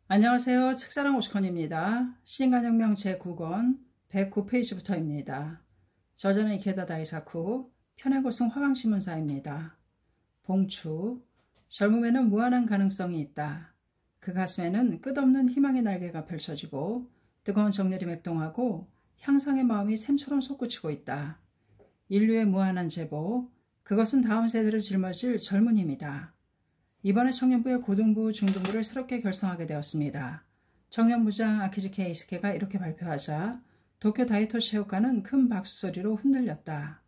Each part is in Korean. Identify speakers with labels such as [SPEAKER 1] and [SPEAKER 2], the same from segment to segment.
[SPEAKER 1] 안녕하세요. 책사랑 오시컨입니다. 시인간혁명 제9권 109페이지부터입니다. 저자는 이케다 다이사쿠, 편해고승 화강신문사입니다. 봉추, 젊음에는 무한한 가능성이 있다. 그 가슴에는 끝없는 희망의 날개가 펼쳐지고 뜨거운 정열이 맥동하고 향상의 마음이 샘처럼 솟구치고 있다. 인류의 무한한 제보, 그것은 다음 세대를 짊어질 젊은 힘이다. 이번에 청년부의 고등부, 중등부를 새롭게 결성하게 되었습니다. 청년부장 아키지 케이스케가 이렇게 발표하자 도쿄 다이토 체육관은 큰 박수소리로 흔들렸다.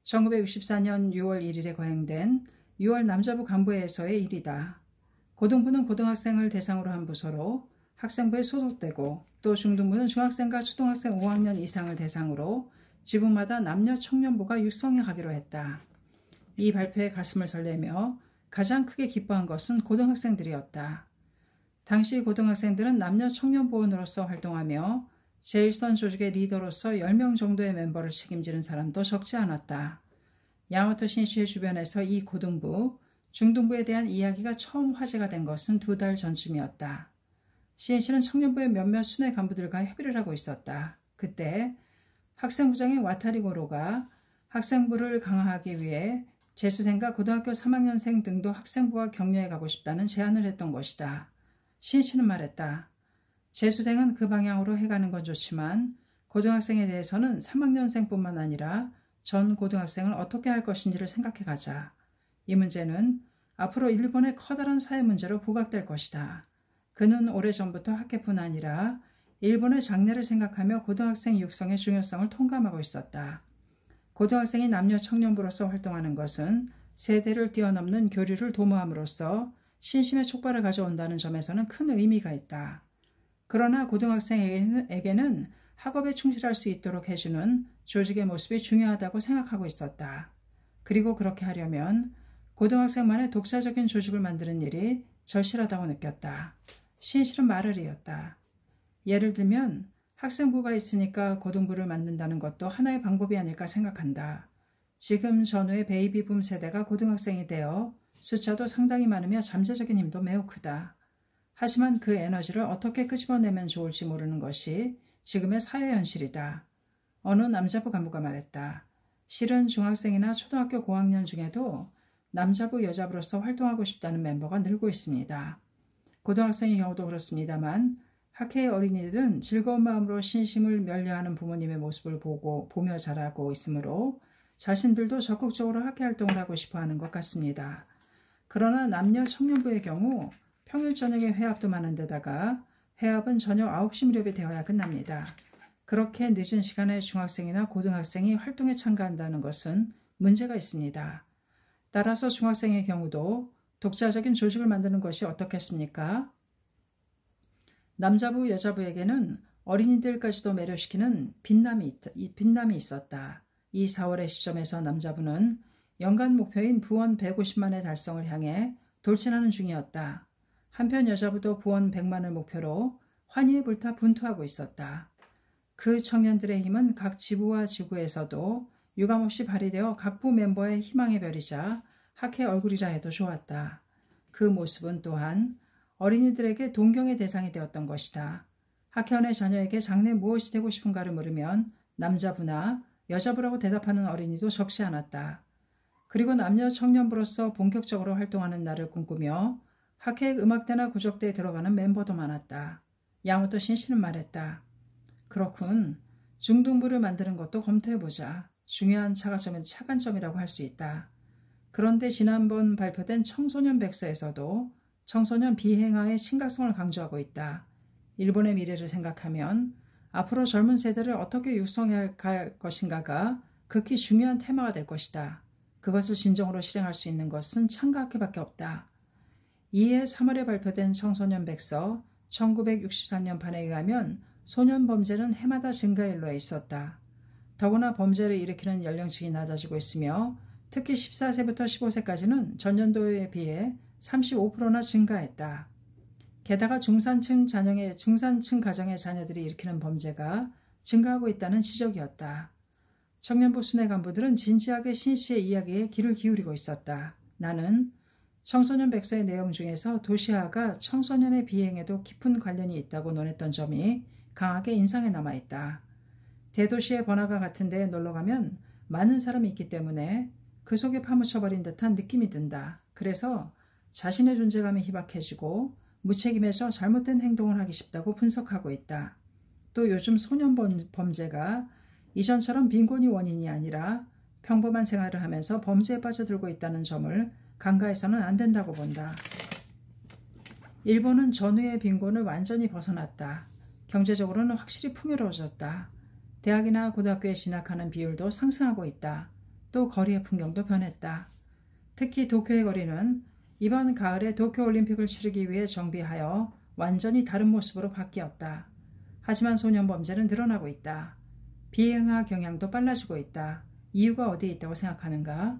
[SPEAKER 1] 1964년 6월 1일에 거행된 6월 남자부 간부회에서의 일이다. 고등부는 고등학생을 대상으로 한 부서로 학생부에 소속되고 또 중등부는 중학생과 초등학생 5학년 이상을 대상으로 지부마다 남녀 청년부가 육성해 가기로 했다. 이 발표에 가슴을 설레며 가장 크게 기뻐한 것은 고등학생들이었다. 당시 고등학생들은 남녀 청년보원으로서 활동하며 제1선 조직의 리더로서 10명 정도의 멤버를 책임지는 사람도 적지 않았다. 야마토 신시의 주변에서 이 고등부, 중등부에 대한 이야기가 처음 화제가 된 것은 2달 전쯤이었다. 신시는 청년부의 몇몇 순회 간부들과 협의를 하고 있었다. 그때 학생부장인 와타리 고로가 학생부를 강화하기 위해 재수생과 고등학교 3학년생 등도 학생부와 격려해 가고 싶다는 제안을 했던 것이다. 신씨는 말했다. 재수생은 그 방향으로 해가는 건 좋지만 고등학생에 대해서는 3학년생뿐만 아니라 전 고등학생을 어떻게 할 것인지를 생각해 가자. 이 문제는 앞으로 일본의 커다란 사회 문제로 부각될 것이다. 그는 오래전부터 학계뿐 아니라 일본의 장래를 생각하며 고등학생 육성의 중요성을 통감하고 있었다. 고등학생이 남녀 청년부로서 활동하는 것은 세대를 뛰어넘는 교류를 도모함으로써 신심의 촉발을 가져온다는 점에서는 큰 의미가 있다. 그러나 고등학생에게는 학업에 충실할 수 있도록 해주는 조직의 모습이 중요하다고 생각하고 있었다. 그리고 그렇게 하려면 고등학생만의 독자적인 조직을 만드는 일이 절실하다고 느꼈다. 신실은 말을 이었다. 예를 들면 학생부가 있으니까 고등부를 만든다는 것도 하나의 방법이 아닐까 생각한다. 지금 전후의 베이비붐 세대가 고등학생이 되어 숫자도 상당히 많으며 잠재적인 힘도 매우 크다. 하지만 그 에너지를 어떻게 끄집어내면 좋을지 모르는 것이 지금의 사회 현실이다. 어느 남자부 간부가 말했다. 실은 중학생이나 초등학교 고학년 중에도 남자부, 여자부로서 활동하고 싶다는 멤버가 늘고 있습니다. 고등학생의 경우도 그렇습니다만 학회의 어린이들은 즐거운 마음으로 신심을 면려하는 부모님의 모습을 보며 자라고 있으므로 자신들도 적극적으로 학회 활동을 하고 싶어하는 것 같습니다. 그러나 남녀 청년부의 경우 평일 저녁에 회합도 많은 데다가 회합은 저녁 9시 무렵에 되어야 끝납니다. 그렇게 늦은 시간에 중학생이나 고등학생이 활동에 참가한다는 것은 문제가 있습니다. 따라서 중학생의 경우도 독자적인 조직을 만드는 것이 어떻겠습니까? 남자부, 여자부에게는 어린이들까지도 매료시키는 빛남이 있었다. 이 4월의 시점에서 남자부는 연간 목표인 부원 150만의 달성을 향해 돌진하는 중이었다. 한편 여자부도 부원 100만을 목표로 환희에 불타 분투하고 있었다. 그 청년들의 힘은 각 지부와 지구에서도 유감없이 발휘되어 각 부 멤버의 희망의 별이자 학회 얼굴이라 해도 좋았다. 그 모습은 또한 어린이들에게 동경의 대상이 되었던 것이다. 학회원의 자녀에게 장래 무엇이 되고 싶은가를 물으면 남자부나 여자부라고 대답하는 어린이도 적지 않았다. 그리고 남녀 청년부로서 본격적으로 활동하는 날을 꿈꾸며 학회의 음악대나 구적대에 들어가는 멤버도 많았다. 야마토 신시는 말했다. 그렇군. 중등부를 만드는 것도 검토해보자. 중요한 차관점이라고 할 수 있다. 그런데 지난번 발표된 청소년 백서에서도 청소년 비행화의 심각성을 강조하고 있다. 일본의 미래를 생각하면 앞으로 젊은 세대를 어떻게 육성해 갈 것인가가 극히 중요한 테마가 될 것이다. 그것을 진정으로 실행할 수 있는 것은 창가학회밖에 없다. 이해 3월에 발표된 청소년 백서 1963년판에 의하면 소년 범죄는 해마다 증가일로에 있었다. 더구나 범죄를 일으키는 연령층이 낮아지고 있으며 특히 14세부터 15세까지는 전년도에 비해 35%나 증가했다. 게다가 중산층 가정의 자녀들이 일으키는 범죄가 증가하고 있다는 지적이었다. 청년부 순회 간부들은 진지하게 신씨의 이야기에 귀를 기울이고 있었다. 나는 청소년 백서의 내용 중에서 도시화가 청소년의 비행에도 깊은 관련이 있다고 논했던 점이 강하게 인상에 남아있다. 대도시의 번화가 같은 데에 놀러가면 많은 사람이 있기 때문에 그 속에 파묻혀버린 듯한 느낌이 든다. 그래서 자신의 존재감이 희박해지고 무책임해서 잘못된 행동을 하기 쉽다고 분석하고 있다. 또 요즘 소년 범죄가 이전처럼 빈곤이 원인이 아니라 평범한 생활을 하면서 범죄에 빠져들고 있다는 점을 간과해서는 안 된다고 본다. 일본은 전후의 빈곤을 완전히 벗어났다. 경제적으로는 확실히 풍요로워졌다. 대학이나 고등학교에 진학하는 비율도 상승하고 있다. 또 거리의 풍경도 변했다. 특히 도쿄의 거리는 이번 가을에 도쿄올림픽을 치르기 위해 정비하여 완전히 다른 모습으로 바뀌었다. 하지만 소년 범죄는 늘어나고 있다. 비행화 경향도 빨라지고 있다. 이유가 어디에 있다고 생각하는가?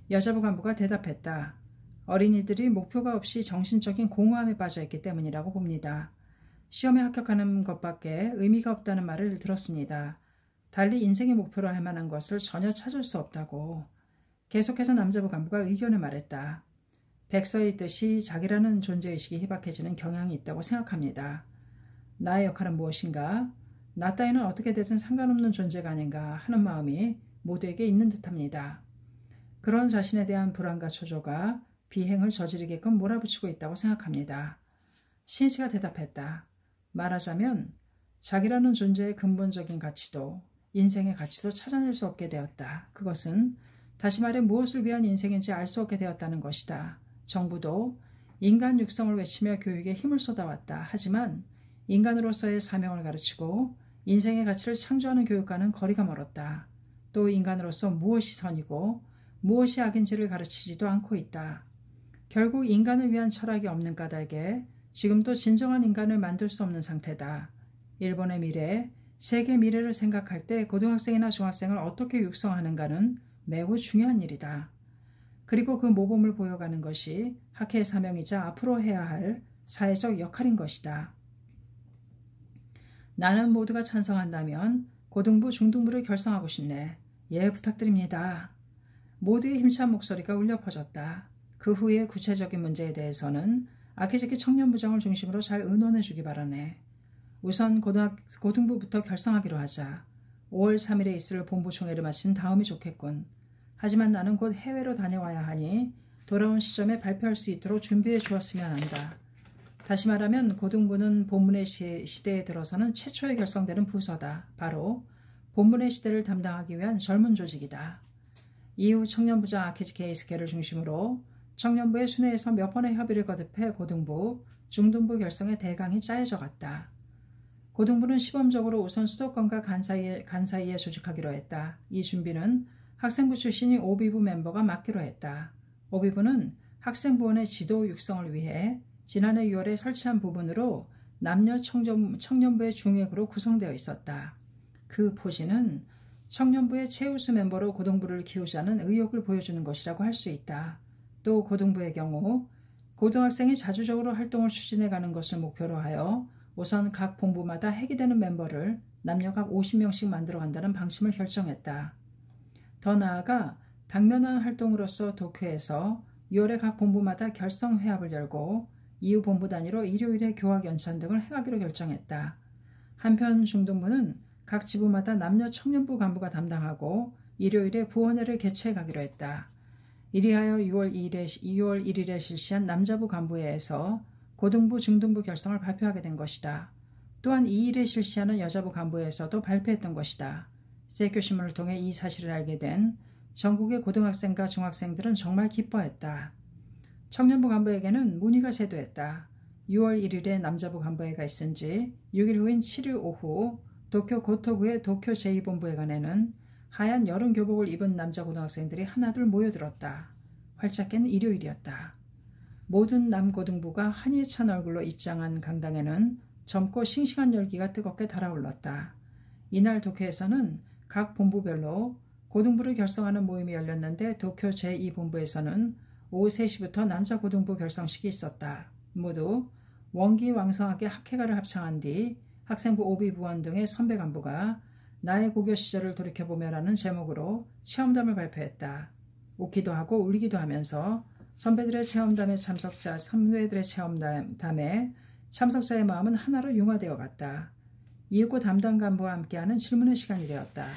[SPEAKER 1] 여자부 간부가 대답했다. 어린이들이 목표가 없이 정신적인 공허함에 빠져있기 때문이라고 봅니다. 시험에 합격하는 것밖에 의미가 없다는 말을 들었습니다. 달리 인생의 목표로 할 만한 것을 전혀 찾을 수 없다고. 계속해서 남자부 간부가 의견을 말했다. 백서의 뜻이 자기라는 존재의식이 희박해지는 경향이 있다고 생각합니다. 나의 역할은 무엇인가? 나 따위는 어떻게 되든 상관없는 존재가 아닌가 하는 마음이 모두에게 있는 듯합니다. 그런 자신에 대한 불안과 초조가 비행을 저지르게끔 몰아붙이고 있다고 생각합니다. 신이치가 대답했다. 말하자면 자기라는 존재의 근본적인 가치도 인생의 가치도 찾아낼 수 없게 되었다. 그것은 다시 말해 무엇을 위한 인생인지 알 수 없게 되었다는 것이다. 정부도 인간 육성을 외치며 교육에 힘을 쏟아왔다. 하지만 인간으로서의 사명을 가르치고 인생의 가치를 창조하는 교육과는 거리가 멀었다. 또 인간으로서 무엇이 선이고 무엇이 악인지를 가르치지도 않고 있다. 결국 인간을 위한 철학이 없는 까닭에 지금도 진정한 인간을 만들 수 없는 상태다. 일본의 미래, 세계 미래를 생각할 때 고등학생이나 중학생을 어떻게 육성하는가는 매우 중요한 일이다. 그리고 그 모범을 보여가는 것이 학회의 사명이자 앞으로 해야 할 사회적 역할인 것이다. 나는 모두가 찬성한다면 고등부, 중등부를 결성하고 싶네. 예, 부탁드립니다. 모두의 힘찬 목소리가 울려 퍼졌다. 그 후에 구체적인 문제에 대해서는 아키즈키 청년부장을 중심으로 잘 의논해 주기 바라네. 우선 고등부부터 결성하기로 하자. 5월 3일에 있을 본부총회를 마친 다음이 좋겠군. 하지만 나는 곧 해외로 다녀와야 하니 돌아온 시점에 발표할 수 있도록 준비해 주었으면 한다. 다시 말하면 고등부는 본문의 시대에 들어서는 최초에 결성되는 부서다. 바로 본문의 시대를 담당하기 위한 젊은 조직이다. 이후 청년부장 아키즈키 에이스케를 중심으로 청년부의 순회에서 몇 번의 협의를 거듭해 고등부, 중등부 결성의 대강이 짜여져 갔다. 고등부는 시범적으로 우선 수도권과 간사이에 조직하기로 했다. 이 준비는 학생부 출신이 오비부 멤버가 맡기로 했다. 오비부는 학생부원의 지도 육성을 위해 지난해 6월에 설치한 부분으로 남녀 청년부의 중액으로 구성되어 있었다. 그 포진은 청년부의 최우수 멤버로 고등부를 키우자는 의욕을 보여주는 것이라고 할 수 있다. 또 고등부의 경우 고등학생이 자주적으로 활동을 추진해가는 것을 목표로 하여 우선 각 본부마다 핵이 되는 멤버를 남녀 각 50명씩 만들어간다는 방침을 결정했다. 더 나아가 당면한 활동으로서 도쿄에서 6월에 각 본부마다 결성회합을 열고 이후 본부 단위로 일요일에 교학 연찬 등을 행하기로 결정했다. 한편 중등부는 각 지부마다 남녀 청년부 간부가 담당하고 일요일에 부원회를 개최해 가기로 했다. 이리하여 6월 1일에 실시한 남자부 간부회에서 고등부, 중등부 결성을 발표하게 된 것이다. 또한 2일에 실시하는 여자부 간부회에서도 발표했던 것이다. 세이쿄신문을 통해 이 사실을 알게 된 전국의 고등학생과 중학생들은 정말 기뻐했다. 청년부 간부에게는 문의가 쇄도했다. 6월 1일에 남자부 간부회가 있은 지 6일 후인 7일 오후 도쿄 고토구의 도쿄 제2본부회관에는 하얀 여름 교복을 입은 남자 고등학생들이 하나둘 모여들었다. 활짝 깬 일요일이었다. 모든 남고등부가 한이에 찬 얼굴로 입장한 강당에는 젊고 싱싱한 열기가 뜨겁게 달아올랐다. 이날 도쿄에서는 각 본부별로 고등부를 결성하는 모임이 열렸는데 도쿄 제2본부에서는 오후 3시부터 남자 고등부 결성식이 있었다. 모두 원기왕성하게 학회가를 합창한 뒤 학생부 오비부원 등의 선배 간부가 나의 고교 시절을 돌이켜보며라는 제목으로 시험담을 발표했다. 웃기도 하고 울기도 하면서 선배들의 체험담에 선배들의 체험담에 참석자의 마음은 하나로 융화되어 갔다. 이윽고 담당 간부와 함께하는 질문의 시간이 되었다.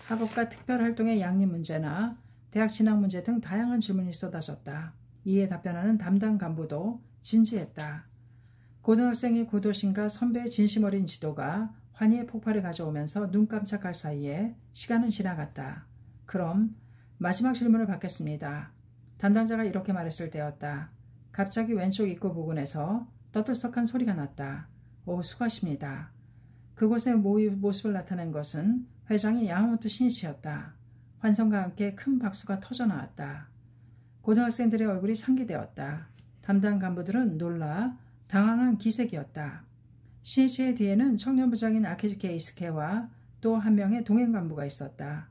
[SPEAKER 1] 학업과 특별활동의 양립 문제나 대학 진학 문제 등 다양한 질문이 쏟아졌다. 이에 답변하는 담당 간부도 진지했다. 고등학생의 구도심과 선배의 진심 어린 지도가 환희의 폭발을 가져오면서 눈 깜짝할 사이에 시간은 지나갔다. 그럼 마지막 질문을 받겠습니다. 담당자가 이렇게 말했을 때였다. 갑자기 왼쪽 입구 부근에서 떠들썩한 소리가 났다. 오, 수고하십니다. 그곳에 모습을 나타낸 것은 회장이 야마모토 신이치였다. 환성과 함께 큰 박수가 터져 나왔다. 고등학생들의 얼굴이 상기되었다. 담당 간부들은 놀라 당황한 기색이었다. 신이치의 뒤에는 청년부장인 아키즈키 에이스케와 또 한 명의 동행 간부가 있었다.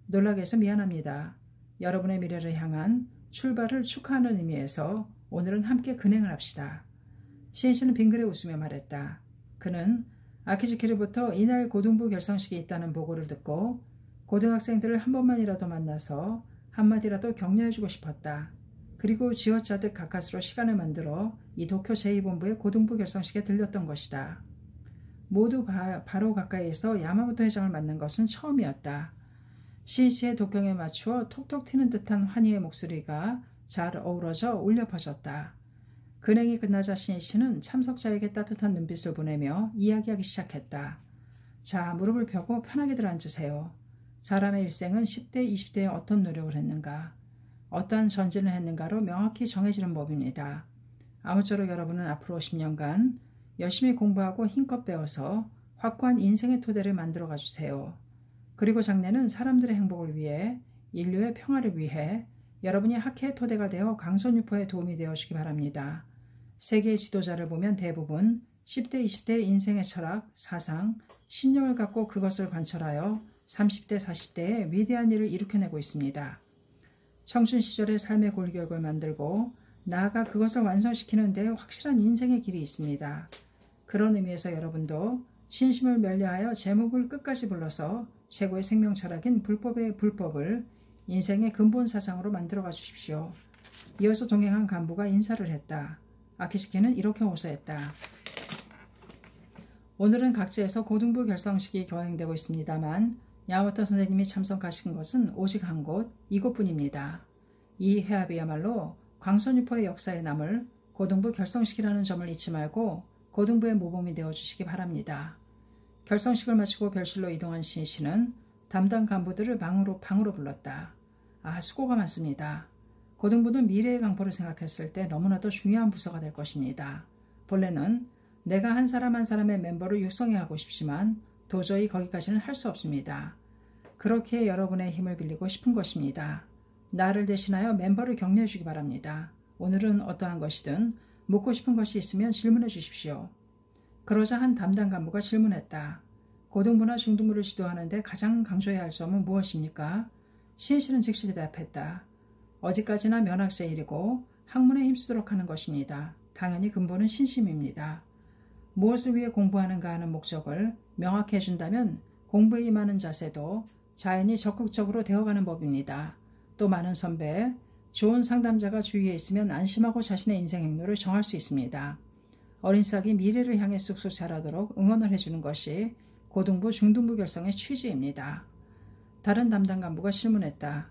[SPEAKER 1] 놀라게 해서 미안합니다. 여러분의 미래를 향한 출발을 축하하는 의미에서 오늘은 함께 근행을 합시다. 신이치는 빙그레 웃으며 말했다. 그는 아키즈키로부터 이날 고등부 결성식이 있다는 보고를 듣고 고등학생들을 한 번만이라도 만나서 한마디라도 격려해주고 싶었다. 그리고 쥐어짜듯 가까스로 시간을 만들어 이 도쿄 제2본부의 고등부 결성식에 들렸던 것이다. 모두 바로 가까이에서 야마모토 회장을 만난 것은 처음이었다. 신이치의 독경에 맞추어 톡톡 튀는 듯한 환희의 목소리가 잘 어우러져 울려 퍼졌다. 근행이 끝나자 신이치는 참석자에게 따뜻한 눈빛을 보내며 이야기하기 시작했다. 자, 무릎을 펴고 편하게들 앉으세요. 사람의 일생은 10대, 20대에 어떤 노력을 했는가, 어떠한 전진을 했는가로 명확히 정해지는 법입니다. 아무쪼록 여러분은 앞으로 10년간 열심히 공부하고 힘껏 배워서 확고한 인생의 토대를 만들어 가주세요. 그리고 장래는 사람들의 행복을 위해, 인류의 평화를 위해 여러분이 학회의 토대가 되어 강선유포에 도움이 되어주기 바랍니다. 세계의 지도자를 보면 대부분 10대, 20대의 인생의 철학, 사상, 신념을 갖고 그것을 관철하여 30대, 40대에 위대한 일을 일으켜내고 있습니다. 청춘 시절의 삶의 골격을 만들고 나아가 그것을 완성시키는 데 확실한 인생의 길이 있습니다. 그런 의미에서 여러분도 신심을 멸려하여 제목을 끝까지 불러서 최고의 생명 철학인 불법을 인생의 근본 사상으로 만들어가 주십시오. 이어서 동행한 간부가 인사를 했다. 아키즈키는 이렇게 호소했다. 오늘은 각지에서 고등부 결성식이 거행되고 있습니다만 야마모토 선생님이 참석하신 것은 오직 한 곳, 이곳뿐입니다. 이 회합이야말로 광선유포의 역사에 남을 고등부 결성식이라는 점을 잊지 말고 고등부의 모범이 되어주시기 바랍니다. 결성식을 마치고 별실로 이동한 신이치는 담당 간부들을 방으로 불렀다. 아, 수고가 많습니다. 고등부는 미래의 강포를 생각했을 때 너무나도 중요한 부서가 될 것입니다. 본래는 내가 한 사람 한 사람의 멤버를 육성해 가고 싶지만 도저히 거기까지는 할 수 없습니다. 그렇게 여러분의 힘을 빌리고 싶은 것입니다. 나를 대신하여 멤버를 격려해 주기 바랍니다. 오늘은 어떠한 것이든 묻고 싶은 것이 있으면 질문해 주십시오. 그러자 한 담당 간부가 질문했다. 고등부나 중등부를 지도하는데 가장 강조해야 할 점은 무엇입니까? 신이치는 즉시 대답했다. 어디까지나 면학세 일이고 학문에 힘쓰도록 하는 것입니다. 당연히 근본은 신심입니다. 무엇을 위해 공부하는가 하는 목적을 명확히 해준다면 공부에 임하는 자세도 자연히 적극적으로 되어가는 법입니다. 또 많은 선배, 좋은 상담자가 주위에 있으면 안심하고 자신의 인생 행로를 정할 수 있습니다. 어린 싹이 미래를 향해 쑥쑥 자라도록 응원을 해주는 것이 고등부, 중등부 결성의 취지입니다. 다른 담당 간부가 질문했다.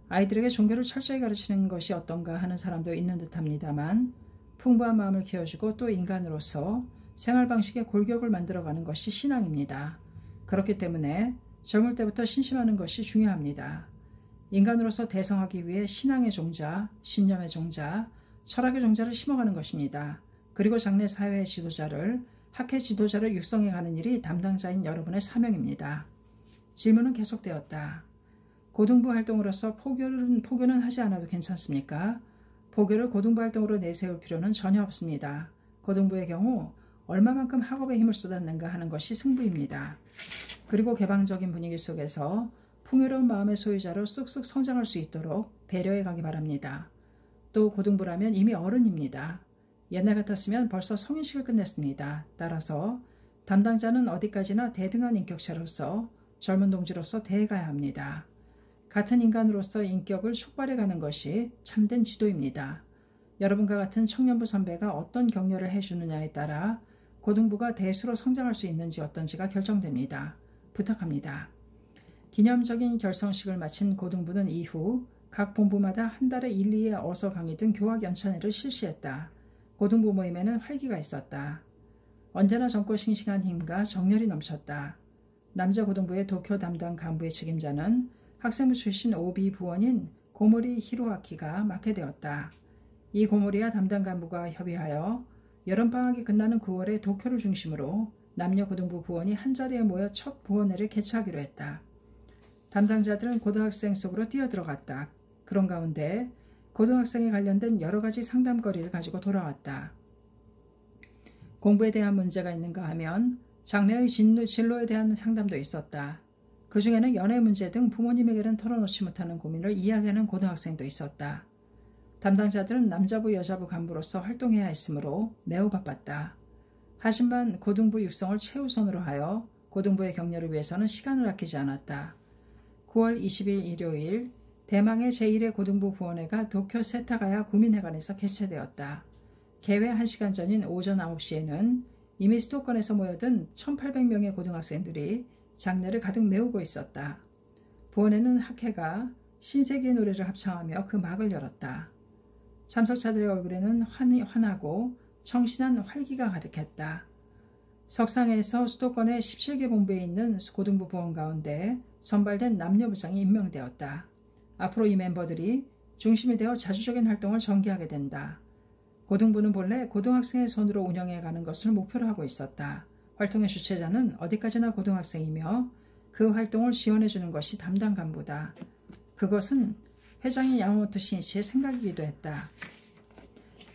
[SPEAKER 1] 아이들에게 종교를 철저히 가르치는 것이 어떤가 하는 사람도 있는 듯합니다만 풍부한 마음을 키워주고 또 인간으로서 생활 방식의 골격을 만들어가는 것이 신앙입니다. 그렇기 때문에 젊을 때부터 신심하는 것이 중요합니다. 인간으로서 대성하기 위해 신앙의 종자, 신념의 종자, 철학의 종자를 심어가는 것입니다. 그리고 장래 사회의 지도자를, 학회 지도자를 육성해가는 일이 담당자인 여러분의 사명입니다. 질문은 계속되었다. 고등부 활동으로서 포교는 하지 않아도 괜찮습니까? 포교를 고등부 활동으로 내세울 필요는 전혀 없습니다. 고등부의 경우 얼마만큼 학업에 힘을 쏟았는가 하는 것이 승부입니다. 그리고 개방적인 분위기 속에서 풍요로운 마음의 소유자로 쑥쑥 성장할 수 있도록 배려해 가기 바랍니다. 또 고등부라면 이미 어른입니다. 옛날 같았으면 벌써 성인식을 끝냈습니다. 따라서 담당자는 어디까지나 대등한 인격체로서 젊은 동지로서 대해가야 합니다. 같은 인간으로서 인격을 촉발해가는 것이 참된 지도입니다. 여러분과 같은 청년부 선배가 어떤 격려를 해주느냐에 따라 고등부가 대수로 성장할 수 있는지 어떤지가 결정됩니다. 부탁합니다. 기념적인 결성식을 마친 고등부는 이후 각 본부마다 한 달에 1, 2회 어서 강의 등 교학 연찬회를 실시했다. 고등부 모임에는 활기가 있었다. 언제나 젊고 싱싱한 힘과 정열이 넘쳤다. 남자 고등부의 도쿄 담당 간부의 책임자는 학생부 출신 OB 부원인 고모리 히로아키가 맡게 되었다. 이 고모리와 담당 간부가 협의하여 여름방학이 끝나는 9월에 도쿄를 중심으로 남녀 고등부 부원이 한자리에 모여 첫 부원회를 개최하기로 했다. 담당자들은 고등학생 속으로 뛰어들어갔다. 그런 가운데 고등학생에 관련된 여러 가지 상담거리를 가지고 돌아왔다. 공부에 대한 문제가 있는가 하면 장래의 진로에 대한 상담도 있었다. 그 중에는 연애 문제 등 부모님에게는 털어놓지 못하는 고민을 이야기하는 고등학생도 있었다. 담당자들은 남자부 여자부 간부로서 활동해야 했으므로 매우 바빴다. 하지만 고등부 육성을 최우선으로 하여 고등부의 격려를 위해서는 시간을 아끼지 않았다. 9월 20일 일요일 대망의 제1회 고등부 부원회가 도쿄 세타가야 구민회관에서 개최되었다. 개회 1시간 전인 오전 9시에는 이미 수도권에서 모여든 1800명의 고등학생들이 장내를 가득 메우고 있었다. 부원회는 학회가 신세계의 노래를 합창하며 그 막을 열었다. 참석자들의 얼굴에는 환하고 청신한 활기가 가득했다. 석상에서 수도권의 17개 본부에 있는 고등부 부원 가운데 선발된 남녀부장이 임명되었다. 앞으로 이 멤버들이 중심이 되어 자주적인 활동을 전개하게 된다. 고등부는 본래 고등학생의 손으로 운영해가는 것을 목표로 하고 있었다. 활동의 주체자는 어디까지나 고등학생이며 그 활동을 지원해주는 것이 담당 간부다. 그것은 회장인 야마모토 신이치의 생각이기도 했다.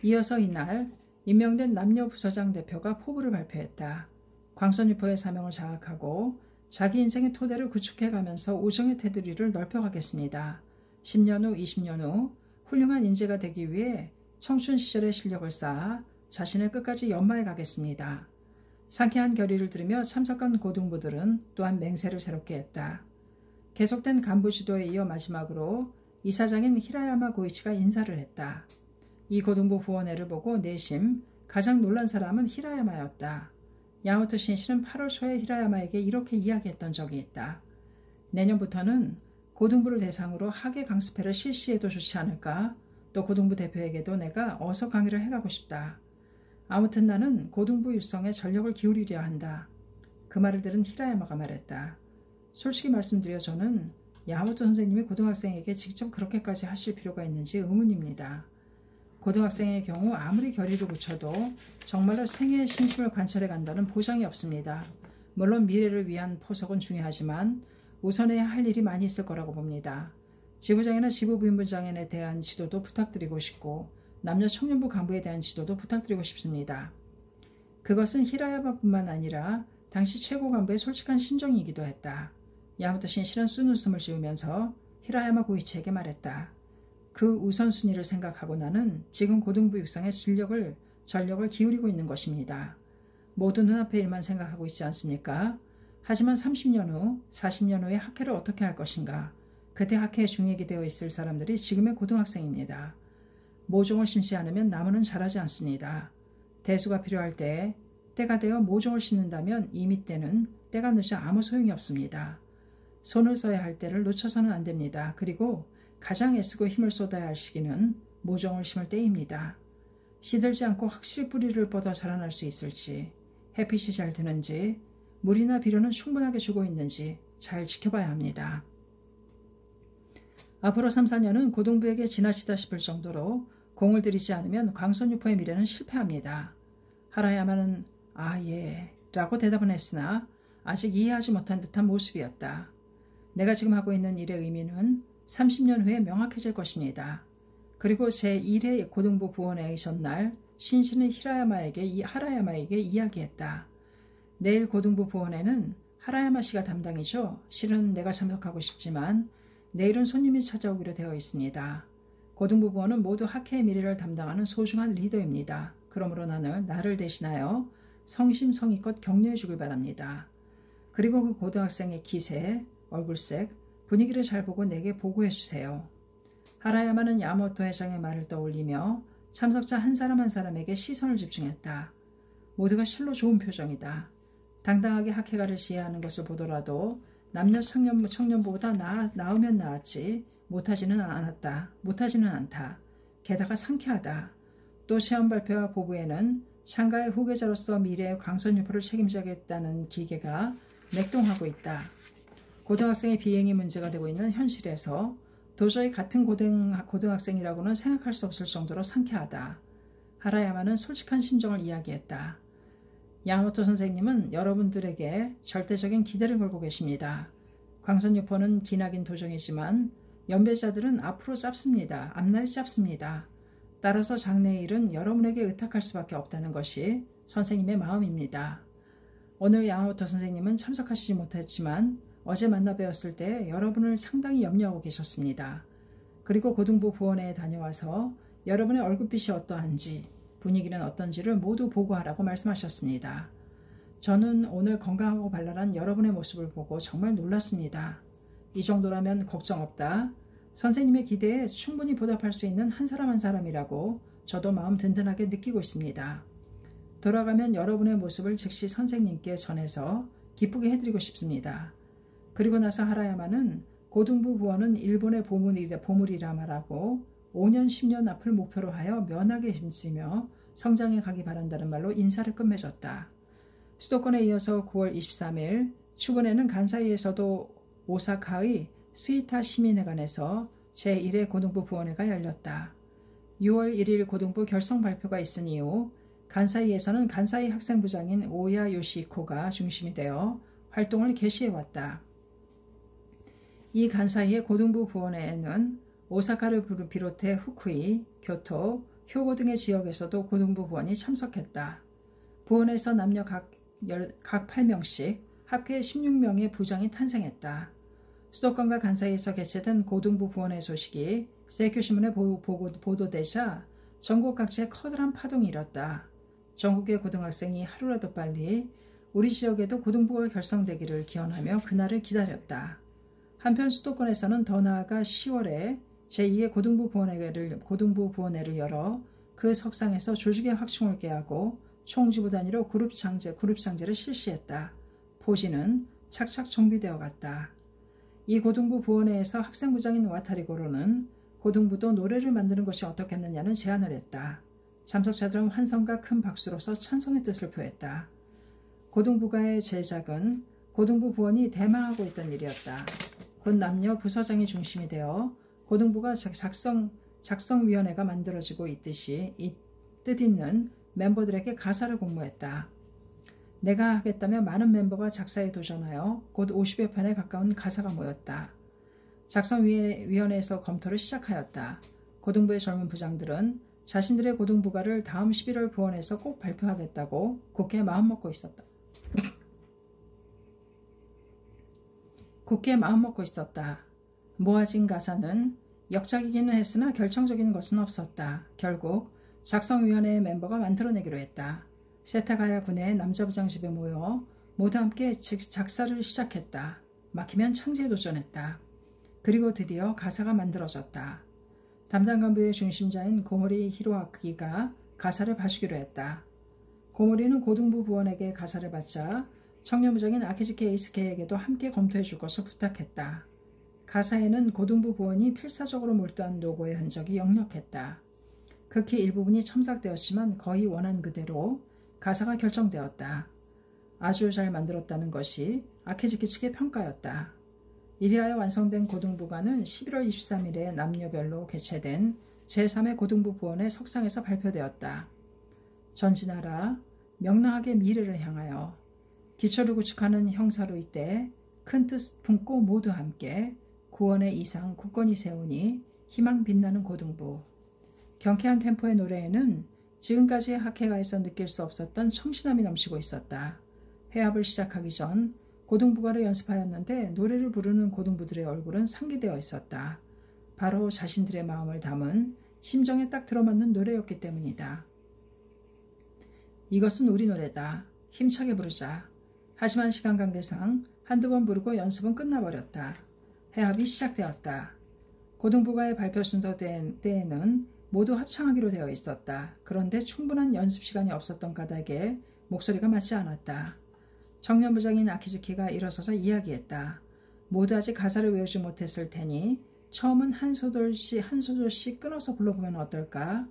[SPEAKER 1] 이어서 이날 임명된 남녀 부서장 대표가 포부를 발표했다. 광선유포의 사명을 장악하고 자기 인생의 토대를 구축해가면서 우정의 테두리를 넓혀가겠습니다. 10년 후, 20년 후 훌륭한 인재가 되기 위해 청춘 시절의 실력을 쌓아 자신을 끝까지 연마해 가겠습니다. 상쾌한 결의를 들으며 참석한 고등부들은 또한 맹세를 새롭게 했다. 계속된 간부 지도에 이어 마지막으로 이사장인 히라야마 고이치가 인사를 했다. 이 고등부 부원회를 보고 내심 가장 놀란 사람은 히라야마였다. 야마모토 신이치는 8월 초에 히라야마에게 이렇게 이야기했던 적이 있다. 내년부터는 고등부를 대상으로 학예 강습회를 실시해도 좋지 않을까? 또 고등부 대표에게도 내가 어서 강의를 해가고 싶다. 아무튼 나는 고등부 육성에 전력을 기울이려 한다. 그 말을 들은 히라야마가 말했다. 솔직히 말씀드려 저는 야마모토 선생님이 고등학생에게 직접 그렇게까지 하실 필요가 있는지 의문입니다. 고등학생의 경우 아무리 결의를 굳혀도 정말로 생애의 신심을 관찰해 간다는 보장이 없습니다. 물론 미래를 위한 포석은 중요하지만 우선해야 할 일이 많이 있을 거라고 봅니다. 지부장이나 지부부인부장에 대한 지도도 부탁드리고 싶고 남녀 청년부 간부에 대한 지도도 부탁드리고 싶습니다. 그것은 히라야마뿐만 아니라 당시 최고 간부의 솔직한 심정이기도 했다. 야마모토 신이치는 쓴 웃음을 지으면서 히라야마 고이치에게 말했다. 그 우선순위를 생각하고 나는 지금 고등부 육성에 전력을 기울이고 있는 것입니다. 모두 눈앞의 일만 생각하고 있지 않습니까? 하지만 30년 후, 40년 후에 학회를 어떻게 할 것인가? 그때 학회에 중액이 되어 있을 사람들이 지금의 고등학생입니다. 모종을 심지 않으면 나무는 자라지 않습니다. 대수가 필요할 때가 되어 모종을 심는다면 이미 때가 늦어 아무 소용이 없습니다. 손을 써야 할 때를 놓쳐서는 안 됩니다. 그리고 가장 애쓰고 힘을 쏟아야 할 시기는 모종을 심을 때입니다. 시들지 않고 확실히 뿌리를 뻗어 자라날 수 있을지, 햇빛이 잘 드는지, 물이나 비료는 충분하게 주고 있는지 잘 지켜봐야 합니다. 앞으로 3, 4년은 고등부에게 지나치다 싶을 정도로 공을 들이지 않으면 광선유포의 미래는 실패합니다. 하라야마는 아 예 라고 대답은 했으나 아직 이해하지 못한 듯한 모습이었다. 내가 지금 하고 있는 일의 의미는 30년 후에 명확해질 것입니다. 그리고 제1회 고등부 부원회의 전날 신신은 하라야마에게 이야기했다. 내일 고등부 부원회는 하라야마 씨가 담당이죠. 실은 내가 참석하고 싶지만 내일은 손님이 찾아오기로 되어 있습니다. 고등부 부원은 모두 학회의 미래를 담당하는 소중한 리더입니다. 그러므로 나를 대신하여 성심성의껏 격려해 주길 바랍니다. 그리고 그 고등학생의 기세, 얼굴색, 분위기를 잘 보고 내게 보고해 주세요. 하라야마는 야마토 회장의 말을 떠올리며 참석자 한 사람 한 사람에게 시선을 집중했다. 모두가 실로 좋은 표정이다. 당당하게 하케가를 시해하는 것을 보더라도 남녀 청년보다 나으면 나았지 못하지는 않다. 게다가 상쾌하다. 또 시험 발표와 보부에는 샹가의 후계자로서 미래의 광선유포를 책임져야겠다는 기계가 맥동하고 있다. 고등학생의 비행이 문제가 되고 있는 현실에서 도저히 같은 고등학생이라고는 생각할 수 없을 정도로 상쾌하다. 하라야마는 솔직한 심정을 이야기했다. 야마토 선생님은 여러분들에게 절대적인 기대를 걸고 계십니다. 광선유포는 기나긴 도정이지만 연배자들은 앞날이 짧습니다. 따라서 장래일은 여러분에게 의탁할 수밖에 없다는 것이 선생님의 마음입니다. 오늘 야마모토 선생님은 참석하시지 못했지만 어제 만나 뵈었을 때 여러분을 상당히 염려하고 계셨습니다. 그리고 고등부 부원회에 다녀와서 여러분의 얼굴빛이 어떠한지 분위기는 어떤지를 모두 보고하라고 말씀하셨습니다. 저는 오늘 건강하고 발랄한 여러분의 모습을 보고 정말 놀랐습니다. 이 정도라면 걱정 없다. 선생님의 기대에 충분히 보답할 수 있는 한 사람 한 사람이라고 저도 마음 든든하게 느끼고 있습니다. 돌아가면 여러분의 모습을 즉시 선생님께 전해서 기쁘게 해드리고 싶습니다. 그리고 나서 하라야마는 고등부 부원은 일본의 보물이라 말하고 5년 10년 앞을 목표로 하여 면하게 힘쓰며 성장해 가기 바란다는 말로 인사를 끝맺었다. 수도권에 이어서 9월 23일 추분에는 간사이에서도 오사카의 스이타 시민회관에서 제1회 고등부 부원회가 열렸다. 6월 1일 고등부 결성 발표가 있은 이후 간사이에서는 간사이 학생부장인 오야 요시코가 중심이 되어 활동을 개시해왔다. 이 간사이의 고등부 부원회에는 오사카를 비롯해 후쿠이, 교토, 효고 등의 지역에서도 고등부 부원이 참석했다. 부원에서 남녀 각 8명씩 합계 16명의 부장이 탄생했다. 수도권과 간사이에서 개최된 고등부 부원회 소식이 세큐신문에 보도되자 전국 각지에 커다란 파동이 일었다. 전국의 고등학생이 하루라도 빨리 우리 지역에도 고등부가 결성되기를 기원하며 그날을 기다렸다. 한편 수도권에서는 더 나아가 10월에 제2의 고등부 부원회를 열어 그 석상에서 조직의 확충을 깨하고 총지부 단위로 그룹 상제를 실시했다. 포지는 착착 정비되어 갔다. 이 고등부 부원회에서 학생부장인 와타리고로는 고등부도 노래를 만드는 것이 어떻겠느냐는 제안을 했다. 참석자들은 환성과 큰 박수로서 찬성의 뜻을 표했다. 고등부가의 제작은 고등부 부원이 대망하고 있던 일이었다. 곧 남녀 부서장이 중심이 되어 고등부가 작성위원회가 만들어지고 있듯이 이 뜻있는 멤버들에게 가사를 공모했다. 내가 하겠다며 많은 멤버가 작사에 도전하여 곧 50여 편에 가까운 가사가 모였다. 작성위원회에서 검토를 시작하였다. 고등부의 젊은 부장들은 자신들의 고등부가를 다음 11월 부원에서 꼭 발표하겠다고 굳게 마음먹고 있었다. 모아진 가사는 역작이기는 했으나 결정적인 것은 없었다. 결국 작성위원회의 멤버가 만들어내기로 했다. 세타가야 군의 남자 부장 집에 모여 모두 함께 작사를 시작했다. 막히면 창제에 도전했다. 그리고 드디어 가사가 만들어졌다. 담당 간부의 중심자인 고모리 히로아키가 가사를 봐주기로 했다. 고모리는 고등부 부원에게 가사를 받자 청년부장인 아키즈키 에이스케에게도 함께 검토해 줄 것을 부탁했다. 가사에는 고등부 부원이 필사적으로 몰두한 노고의 흔적이 역력했다. 극히 일부분이 첨삭되었지만 거의 원한 그대로 가사가 결정되었다. 아주 잘 만들었다는 것이 아키즈키 측의 평가였다. 이리하여 완성된 고등부가는 11월 23일에 남녀별로 개최된 제3회 고등부 부원의 석상에서 발표되었다. 전진하라, 명랑하게 미래를 향하여 기초를 구축하는 형사로 이때 큰 뜻 품고 모두 함께 구원의 이상 굳건히 세우니 희망 빛나는 고등부. 경쾌한 템포의 노래에는 지금까지 하케가에서 느낄 수 없었던 청신함이 넘치고 있었다. 회합을 시작하기 전 고등부가를 연습하였는데 노래를 부르는 고등부들의 얼굴은 상기되어 있었다. 바로 자신들의 마음을 담은 심정에 딱 들어맞는 노래였기 때문이다. 이것은 우리 노래다. 힘차게 부르자. 하지만 시간 관계상 한두 번 부르고 연습은 끝나버렸다. 해합이 시작되었다. 고등부가의 발표 순서 때에는 모두 합창하기로 되어 있었다. 그런데 충분한 연습 시간이 없었던 까닭에 목소리가 맞지 않았다. 청년부장인 아키즈키가 일어서서 이야기했다. 모두 아직 가사를 외우지 못했을 테니 처음은 한 소절씩 끊어서 불러보면 어떨까?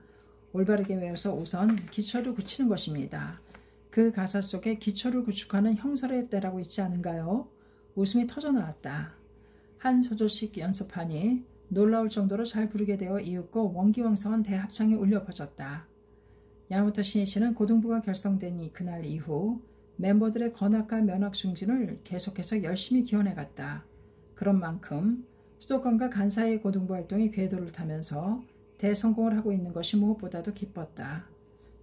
[SPEAKER 1] 올바르게 외워서 우선 기초를 굳히는 것입니다. 그 가사 속에 기초를 구축하는 형설의 때라고 있지 않은가요? 웃음이 터져나왔다. 한 소절씩 연습하니 놀라울 정도로 잘 부르게 되어 이윽고 원기왕성한 대합창이 울려 퍼졌다. 야마모토 신이시는 고등부가 결성된 그날 이후 멤버들의 건학과 면학 중진을 계속해서 열심히 기원해갔다. 그런 만큼 수도권과 간사이의 고등부 활동이 궤도를 타면서 대성공을 하고 있는 것이 무엇보다도 기뻤다.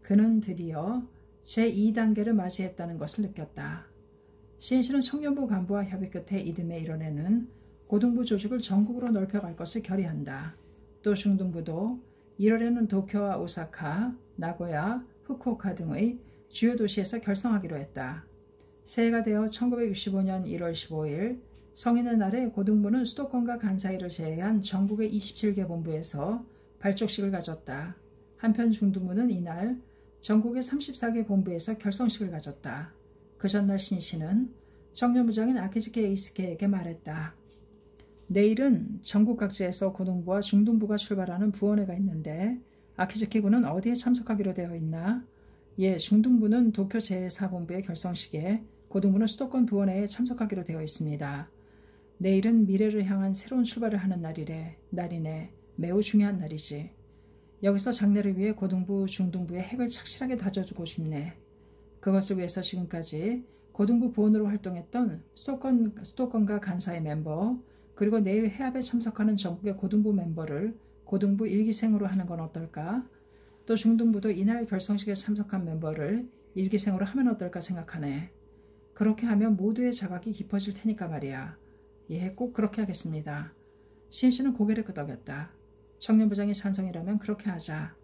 [SPEAKER 1] 그는 드디어 제2단계를 맞이했다는 것을 느꼈다. 신씨는 청년부 간부와 협의 끝에 이듬해 1월에는 고등부 조직을 전국으로 넓혀갈 것을 결의한다. 또 중등부도 1월에는 도쿄와 오사카, 나고야, 후쿠오카 등의 주요 도시에서 결성하기로 했다. 새해가 되어 1965년 1월 15일 성인의 날에 고등부는 수도권과 간사이를 제외한 전국의 27개 본부에서 발족식을 가졌다. 한편 중등부는 이날 전국의 34개 본부에서 결성식을 가졌다. 그 전날 신씨는 청년부장인 아키즈키 에이스케에게 말했다. 내일은 전국 각지에서 고등부와 중등부가 출발하는 부원회가 있는데 아키즈키 군은 어디에 참석하기로 되어 있나? 예, 중등부는 도쿄 제4본부의 결성식에 고등부는 수도권 부원회에 참석하기로 되어 있습니다. 내일은 미래를 향한 새로운 출발을 하는 날이네. 매우 중요한 날이지. 여기서 장래를 위해 고등부, 중등부의 핵을 착실하게 다져주고 싶네. 그것을 위해서 지금까지 고등부 부원으로 활동했던 수도권과 간사의 멤버, 그리고 내일 해합에 참석하는 전국의 고등부 멤버를 고등부 1기생으로 하는 건 어떨까? 또 중등부도 이날 결성식에 참석한 멤버를 1기생으로 하면 어떨까 생각하네. 그렇게 하면 모두의 자각이 깊어질 테니까 말이야. 예, 꼭 그렇게 하겠습니다. 신씨는 고개를 끄덕였다. 청년부장이 찬성이라면 그렇게 하자.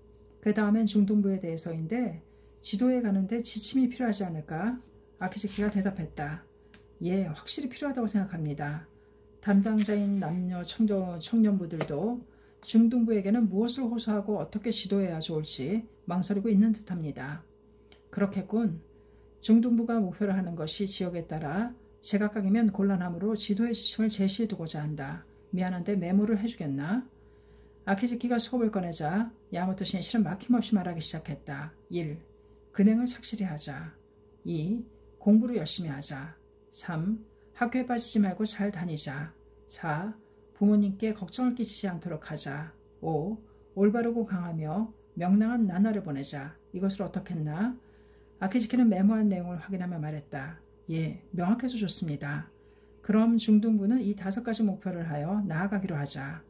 [SPEAKER 1] 그 다음엔 중등부에 대해서인데 지도에 가는데 지침이 필요하지 않을까? 아키즈키가 대답했다. 예, 확실히 필요하다고 생각합니다. 담당자인 남녀 청년부들도 중등부에게는 무엇을 호소하고 어떻게 지도해야 좋을지 망설이고 있는 듯합니다. 그렇겠군. 중등부가 목표로 하는 것이 지역에 따라 제각각이면 곤란하므로 지도의 지침을 제시해두고자 한다. 미안한데 메모를 해주겠나? 아키즈키가 수업을 꺼내자 야마모토 신씨는 막힘없이 말하기 시작했다. 1. 근행을 착실히 하자. 2. 공부를 열심히 하자. 3. 학교에 빠지지 말고 잘 다니자. 4. 부모님께 걱정을 끼치지 않도록 하자. 5. 올바르고 강하며 명랑한 나날을 보내자. 이것을 어떻겠나? 아키즈키는 메모한 내용을 확인하며 말했다. 예, 명확해서 좋습니다. 그럼 중등부는 이 5가지 목표를 하여 나아가기로 하자.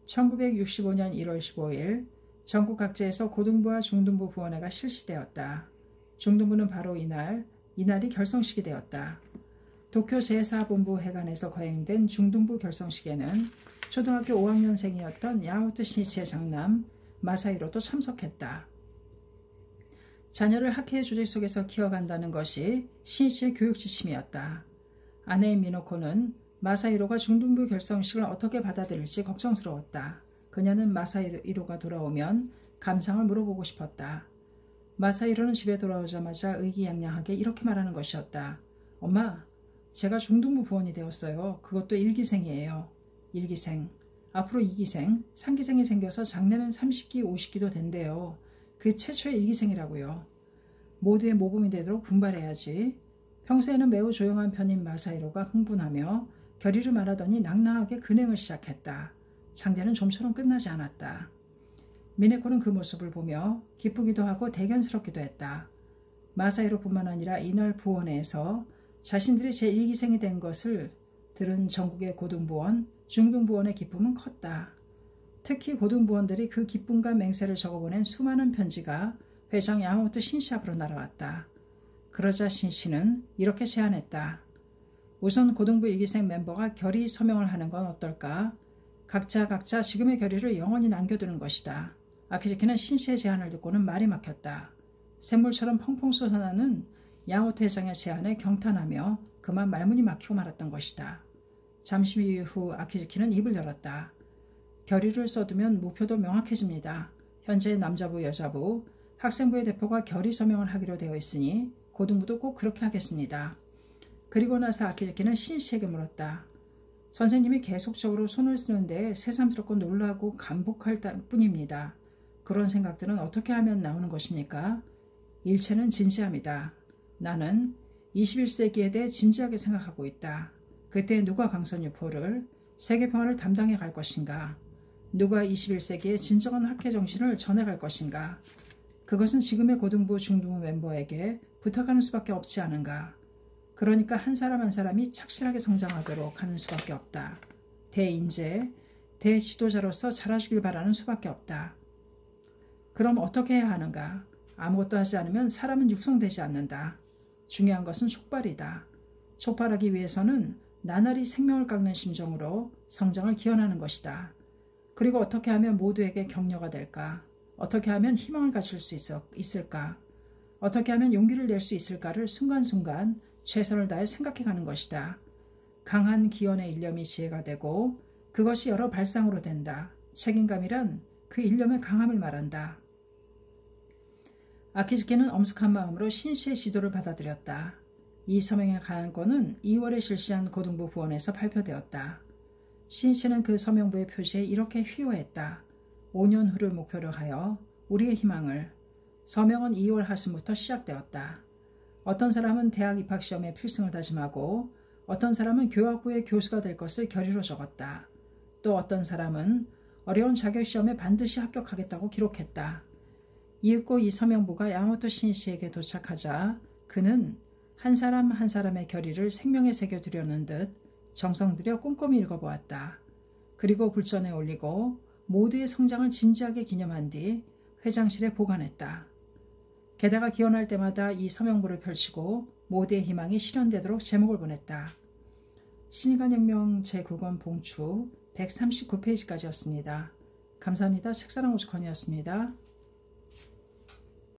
[SPEAKER 1] 1965년 1월 15일 전국 각지에서 고등부와 중등부 부원회가 실시되었다. 중등부는 바로 이날이 결성식이 되었다. 도쿄 제4본부 회관에서 거행된 중등부 결성식에는 초등학교 5학년생이었던 야마모토 신이치의 장남 마사히로도 참석했다. 자녀를 학회의 조직 속에서 키워간다는 것이 신이치의 교육 지침이었다. 아내인 미노코는 마사히로가 중등부 결성식을 어떻게 받아들일지 걱정스러웠다. 그녀는 마사히로가 돌아오면 감상을 물어보고 싶었다. 마사히로는 집에 돌아오자마자 의기양양하게 이렇게 말하는 것이었다. 엄마, 제가 중등부 부원이 되었어요. 그것도 1기생이에요. 1기생. 앞으로 2기생, 3기생이 생겨서 장래는 30기, 50기도 된대요. 그 최초의 1기생이라고요. 모두의 모범이 되도록 분발해야지. 평소에는 매우 조용한 편인 마사히로가 흥분하며 결의를 말하더니 낭낭하게 근행을 시작했다. 장례는 좀처럼 끝나지 않았다. 미네코는 그 모습을 보며 기쁘기도 하고 대견스럽기도 했다. 마사히로뿐만 아니라 이날 부원회에서 자신들이 제1기생이 된 것을 들은 전국의 고등부원, 중등부원의 기쁨은 컸다. 특히 고등부원들이 그 기쁨과 맹세를 적어보낸 수많은 편지가 회장 야마모토 신씨 앞으로 날아왔다. 그러자 신씨는 이렇게 제안했다. 우선 고등부 1기생 멤버가 결의 서명을 하는 건 어떨까? 각자 지금의 결의를 영원히 남겨두는 것이다. 아키즈키는 신씨의 제안을 듣고는 말이 막혔다. 샘물처럼 펑펑 솟아나는 야마모토 회장의 제안에 경탄하며 그만 말문이 막히고 말았던 것이다. 잠시 후 아키즈키는 입을 열었다. 결의를 써두면 목표도 명확해집니다. 현재 남자부, 여자부, 학생부의 대표가 결의 서명을 하기로 되어 있으니 고등부도 꼭 그렇게 하겠습니다. 그리고 나서 아키즈키는 신씨에게 물었다. 선생님이 계속적으로 손을 쓰는데 새삼스럽고 놀라고 감복할 뿐입니다. 그런 생각들은 어떻게 하면 나오는 것입니까? 일체는 진지합니다. 나는 21세기에 대해 진지하게 생각하고 있다. 그때 누가 강선유포를 세계평화를 담당해 갈 것인가? 누가 21세기의 진정한 학회 정신을 전해갈 것인가? 그것은 지금의 고등부, 중등부 멤버에게 부탁하는 수밖에 없지 않은가? 그러니까 한 사람 한 사람이 착실하게 성장하도록 하는 수밖에 없다. 대인재, 대지도자로서 자라주길 바라는 수밖에 없다. 그럼 어떻게 해야 하는가? 아무것도 하지 않으면 사람은 육성되지 않는다. 중요한 것은 촉발이다. 촉발하기 위해서는 나날이 생명을 깎는 심정으로 성장을 기원하는 것이다. 그리고 어떻게 하면 모두에게 격려가 될까? 어떻게 하면 희망을 가질 수 있을까? 어떻게 하면 용기를 낼 수 있을까를 순간순간 최선을 다해 생각해가는 것이다. 강한 기원의 일념이 지혜가 되고 그것이 여러 발상으로 된다. 책임감이란 그 일념의 강함을 말한다. 아키즈키는 엄숙한 마음으로 신씨의 지도를 받아들였다. 이 서명에 관한 건은 2월에 실시한 고등부 부원에서 발표되었다. 신씨는 그 서명부의 표지에 이렇게 휘호했다. 5년 후를 목표로 하여 우리의 희망을. 서명은 2월 하순부터 시작되었다. 어떤 사람은 대학 입학시험에 필승을 다짐하고 어떤 사람은 교학부의 교수가 될 것을 결의로 적었다. 또 어떤 사람은 어려운 자격시험에 반드시 합격하겠다고 기록했다. 이윽고 이 서명부가 야마모토 신씨에게 도착하자 그는 한 사람 한 사람의 결의를 생명에 새겨두려는 듯 정성 들여 꼼꼼히 읽어보았다. 그리고 불전에 올리고 모두의 성장을 진지하게 기념한 뒤 회장실에 보관했다. 게다가 기원할 때마다 이 서명부를 펼치고 모두의 희망이 실현되도록 제목을 보냈다. 신일간혁명 제9권 봉추 139페이지까지였습니다. 감사합니다. 책사랑 오죽헌이었습니다.